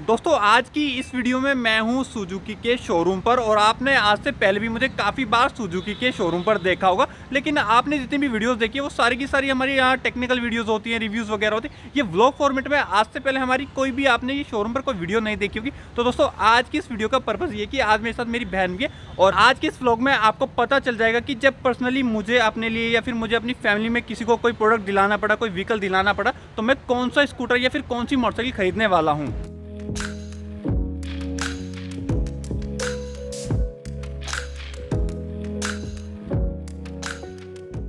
दोस्तों आज की इस वीडियो में मैं हूं सुजुकी के शोरूम पर और आपने आज से पहले भी मुझे काफ़ी बार सुजुकी के शोरूम पर देखा होगा। लेकिन आपने जितनी भी वीडियोस देखी है वो सारी की सारी हमारी यहाँ टेक्निकल वीडियोस होती हैं, रिव्यूज़ वगैरह होती है। ये व्लॉग फॉर्मेट में आज से पहले हमारी कोई भी आपने ये शोरूम पर कोई वीडियो नहीं देखी होगी। तो दोस्तों आज की इस वीडियो का पर्पज़ ये कि आज मेरे साथ मेरी बहन भी है और आज के इस व्लॉग में आपको पता चल जाएगा कि जब पर्सनली मुझे अपने लिए या फिर मुझे अपनी फैमिली में किसी को कोई प्रोडक्ट दिलाना पड़ा, कोई व्हीकल दिलाना पड़ा, तो मैं कौन सा स्कूटर या फिर कौन सी मोटरसाइकिल खरीदने वाला हूँ।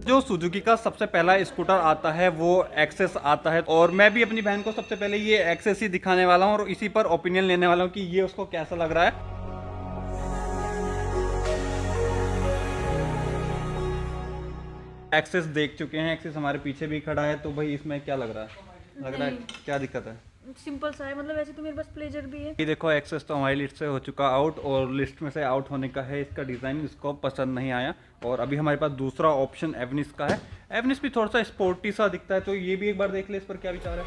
जो सुजुकी का सबसे पहला स्कूटर आता है वो एक्सेस आता है और मैं भी अपनी बहन को सबसे पहले ये एक्सेस ही दिखाने वाला हूँ और इसी पर ओपिनियन लेने वाला हूँ कि ये उसको कैसा लग रहा है। एक्सेस देख चुके हैं, एक्सेस हमारे पीछे भी खड़ा है, तो भाई इसमें क्या लग रहा है? लग रहा है क्या दिक्कत है? सिंपल सा है, मतलब वैसे तो मेरे पास प्लेजर भी है। ये देखो एक्सेस तो हमारी लिस्ट से हो चुका आउट और लिस्ट में से आउट होने का है। इसका डिज़ाइन इसको पसंद नहीं आया और अभी हमारे पास दूसरा ऑप्शन एवनिस का है। एवनिस भी थोड़ा सा स्पोर्टी सा दिखता है, तो ये भी एक बार देख ले इस पर क्या विचार है।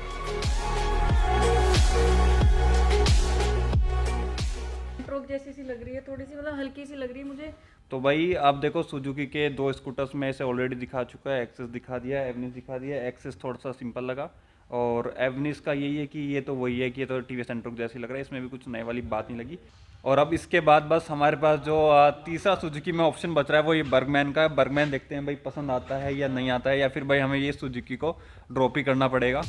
ट्रोक जैसी सी लग रही है, थोड़ी सी मतलब हल्की सी लग रही है मुझे। तो भाई आप देखो सुजुकी के दो स्कूटर्स में से ऑलरेडी दिखा चुका है, एक्सेस दिखा दिया, एवनिस दिखा दिया। एक्सेस थोड़ा सा सिंपल लगा और एवनिस का यही है कि ये तो वही है कि ये तो टीवीएस एंट्रोक जैसी लग रहा है, इसमें भी कुछ नए वाली बात नहीं लगी। और अब इसके बाद बस हमारे पास जो तीसरा सुजुकी में ऑप्शन बच रहा है वो ये बर्गमैन का है। बर्गमैन देखते हैं भाई पसंद आता है या नहीं आता है, या फिर भाई हमें ये सुजुकी को ड्रॉप ही करना पड़ेगा।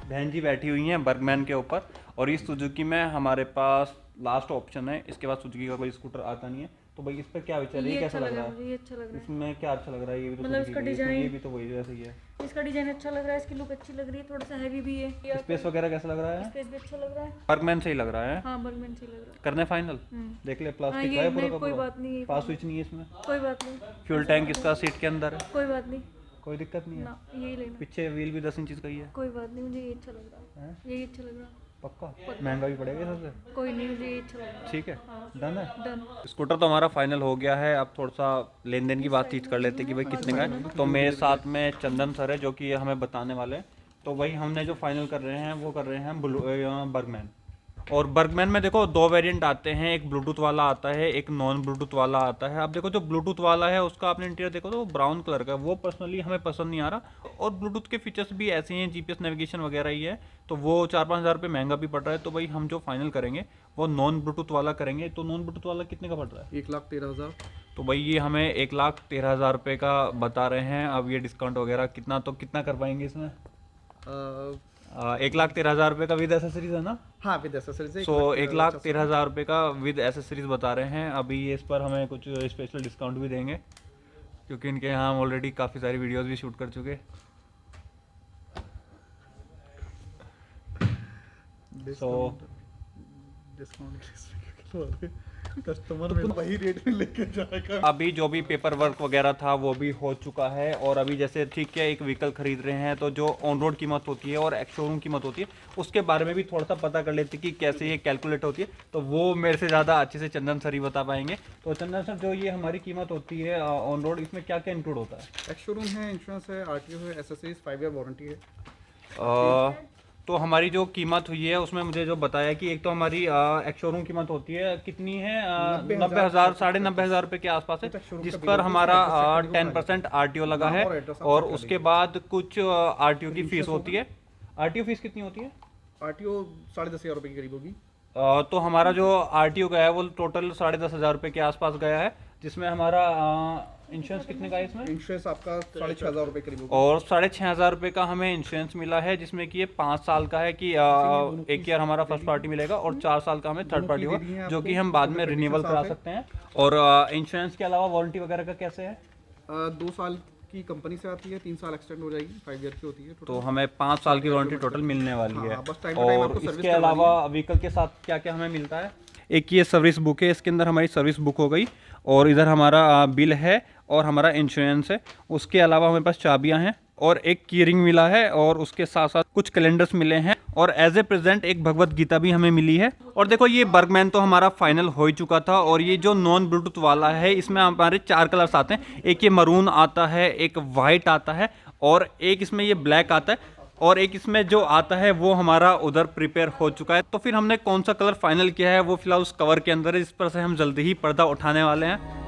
बहन जी बैठी हुई हैं बर्गमैन के ऊपर और इस सुजुकी में हमारे पास लास्ट ऑप्शन है। इसके बाद सुजुकी का कोई स्कूटर आता नहीं है, तो भाई इस पर क्या विचार है? ये कैसा लग रहा है? मुझे ये अच्छा लग रहा है। इसमें क्या अच्छा लग रहा है? ये भी तो मतलब इसका डिजाइन, ये भी तो वही जैसे ही है। इसका डिजाइन अच्छा लग रहा है, इसकी लुक अच्छी लग रही है, थोड़ा सा हैवी भी है। स्पेस वगैरह कैसा लग रहा है? स्पेस भी अच्छा लग रहा है। बर्गमैन से ही लग रहा है। हाँ बर्गमैन से लग रहा है। करने फाइनल देख ले। प्लास्टिक का है पूरा का कोई पूरा? बात नहीं, पास स्विच नहीं है इसमें? कोई बात नहीं। फ्यूल टैंक इसका सीट के अंदर है? कोई बात नहीं, कोई दिक्कत नहीं है ना यही लेना। पीछे व्हील भी 10 इंच का ही है? कोई बात नहीं, मुझे ये अच्छा लग रहा है, यही अच्छा लग रहा है। पक्का? महंगा भी पड़ेगा सबसे? कोई नहीं, मुझे ये अच्छा लग रहा है। ठीक है, हाँ। डन है। डन। स्कूटर तो हमारा फाइनल हो गया है। अब थोड़ा सा लेन देन की बातचीत कर लेते हैं कि भाई कितने का है। तो मेरे साथ में चंदन सर है जो कि हमें बताने वाले हैं। तो भाई हमने जो फाइनल कर रहे हैं वो कर रहे हैं बर्गमैन। और बर्गमैन में देखो दो वेरिएंट आते हैं, एक ब्लूटूथ वाला आता है, एक नॉन ब्लूटूथ वाला आता है। अब देखो जो ब्लूटूथ वाला है उसका आपने इंटीरियर देखो तो वो ब्राउन कलर का है, वो पर्सनली हमें पसंद नहीं आ रहा। और ब्लूटूथ के फीचर्स भी ऐसे हैं, जीपीएस नेविगेशन वगैरह ही है, तो वो 4-5 हज़ार रुपये महंगा भी पड़ रहा है। तो भाई हम जो फाइनल करेंगे वो नॉन ब्लूटूथ वाला करेंगे। तो नॉन ब्लूटूथ वाला कितने का पड़ रहा है? 1,13,000। तो भाई ये हमें 1,13,000 रुपये का बता रहे हैं। अब ये डिस्काउंट वगैरह कितना तो कितना कर पाएंगे इसमें? 1,13,000 रुपये का विद एसेसरीज है ना? हाँ विद एसेसरीज। सो 1,13,000 रुपये का विद एसेसरीज बता रहे हैं। अभी ये इस पर हमें कुछ स्पेशल डिस्काउंट भी देंगे क्योंकि इनके यहाँ हम ऑलरेडी काफ़ी सारी वीडियोस भी शूट कर चुके। सो कस्टमर में वही रेट में लेके जाएगा। अभी जो भी पेपर वर्क वगैरह था वो भी हो चुका है और अभी जैसे ठीक है एक व्हीकल खरीद रहे हैं तो जो ऑन रोड कीमत होती है और एक्स शोरूम कीमत होती है उसके बारे में भी थोड़ा सा पता कर लेते कि कैसे ये कैलकुलेट होती है। तो वो मेरे से ज़्यादा अच्छे से चंदन सर ही बता पाएंगे। तो चंदन सर जो ये हमारी कीमत होती है ऑन रोड, इसमें क्या क्या इंक्लूड होता है? एक्स शोरूम है, इंश्योरेंस है, आरटीओ है, एसेसरीज, 5 ईयर वारंटी है। तो हमारी जो कीमत हुई है उसमें मुझे जो बताया कि एक तो हमारी एक्स शोरूम कीमत होती है कितनी है? 90,000, 90,500 रुपये के आसपास है, जिस पर हमारा 10% आरटीओ लगा है। और उसके बाद कुछ आरटीओ की फीस होती है। आरटीओ फीस कितनी होती है? आरटीओ 10,500 रुपये के करीब होगी। तो हमारा जो आरटीओ गया है वो टोटल 10,500 रुपये के आसपास गया है, जिसमें हमारा इंश्योरेंस कितने का है इसमें? इंश्योरेंस आपका 6,500 रुपये करीब होगा। और 6,500 रुपये का हमें इंश्योरेंस मिला है, जिसमें कि ये 5 साल का है कि 1 ईयर हमारा फर्स्ट पार्टी मिलेगा और 4 साल का हमें थर्ड पार्टी होगा, जो कि हम बाद में रिन्यूअल करा सकते हैं। और इंश्योरेंस के अलावा वारंटी वगैरह का कैसे है? 2 साल की कंपनी से आती है, 3 साल एक्सटेंड हो जाएगी, 5 ईयर की होती है। तो हमें 5 साल की वारंटी टोटल मिलने वाली है। बस टाइम टू टाइम और आपको सर्विस इसके अलावा व्हीकल के साथ क्या क्या हमें मिलता है? एक ये सर्विस बुक है, इसके अंदर हमारी सर्विस बुक हो गई और इधर हमारा बिल है और हमारा इंश्योरेंस है। उसके अलावा हमारे पास चाबियां हैं, और एक की रिंग मिला है और उसके साथ साथ कुछ कैलेंडर्स मिले हैं और एज ए प्रेजेंट एक भगवत गीता भी हमें मिली है। और देखो ये बर्गमैन तो हमारा फाइनल हो ही चुका था और ये जो नॉन ब्लूटूथ वाला है इसमें हमारे 4 कलर्स आते हैं। एक ये मरून आता है, एक वाइट आता है और एक इसमें ये ब्लैक आता है और एक इसमें जो आता है वो हमारा उधर प्रिपेयर हो चुका है। तो फिर हमने कौन सा कलर फाइनल किया है वो फिलहाल उस कवर के अंदर है, इस पर से हम जल्दी ही पर्दा उठाने वाले हैं।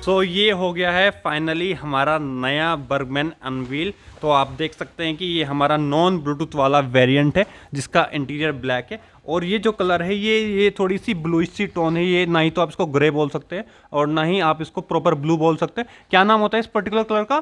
सो ये हो गया है फाइनली हमारा नया बर्गमैन अनवील। तो आप देख सकते हैं कि ये हमारा नॉन ब्लूटूथ वाला वेरिएंट है जिसका इंटीरियर ब्लैक है और ये जो कलर है ये थोड़ी सी ब्लूइश सी टोन है। ये ना ही तो आप इसको ग्रे बोल सकते हैं और ना ही आप इसको प्रॉपर ब्लू बोल सकते हैं। क्या नाम होता है इस पर्टिकुलर कलर का?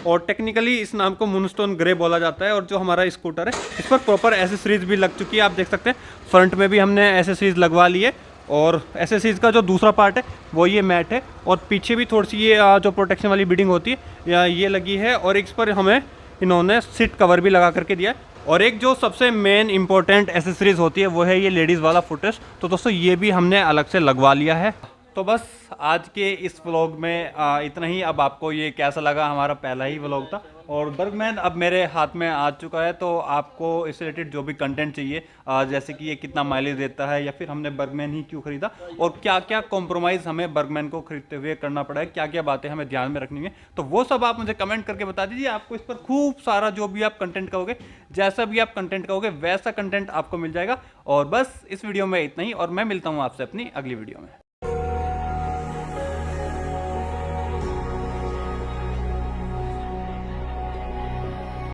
और टेक्निकली इस नाम को मूनस्टोन ग्रे बोला जाता है। और जो हमारा स्कूटर है इस पर प्रॉपर एसेसरीज भी लग चुकी है, आप देख सकते हैं। फ्रंट में भी हमने एसेसरीज लगवा ली है और एसेसरीज का जो दूसरा पार्ट है वो ये मैट है और पीछे भी थोड़ी सी ये जो प्रोटेक्शन वाली बीडिंग होती है ये लगी है और इस पर हमें इन्होंने सीट कवर भी लगा करके दिया है। और एक जो सबसे मेन इंपॉर्टेंट एसेसरीज होती है वो है ये लेडीज़ वाला फुटरेस्ट। तो दोस्तों ये भी हमने अलग से लगवा लिया है। तो बस आज के इस व्लॉग में इतना ही। अब आपको ये कैसा लगा? हमारा पहला ही व्लॉग था और बर्गमैन अब मेरे हाथ में आ चुका है। तो आपको इससे रिलेटेड जो भी कंटेंट चाहिए जैसे कि ये कितना माइलेज देता है या फिर हमने बर्गमैन ही क्यों खरीदा और क्या क्या कॉम्प्रोमाइज़ हमें बर्गमैन को खरीदते हुए करना पड़ा है, क्या क्या बातें हमें ध्यान में रखनी है, तो वो सब आप मुझे कमेंट करके बता दीजिए। आपको इस पर खूब सारा जो भी आप कंटेंट कहोगे, जैसा भी आप कंटेंट कहोगे वैसा कंटेंट आपको मिल जाएगा। और बस इस वीडियो में इतना ही और मैं मिलता हूँ आपसे अपनी अगली वीडियो में।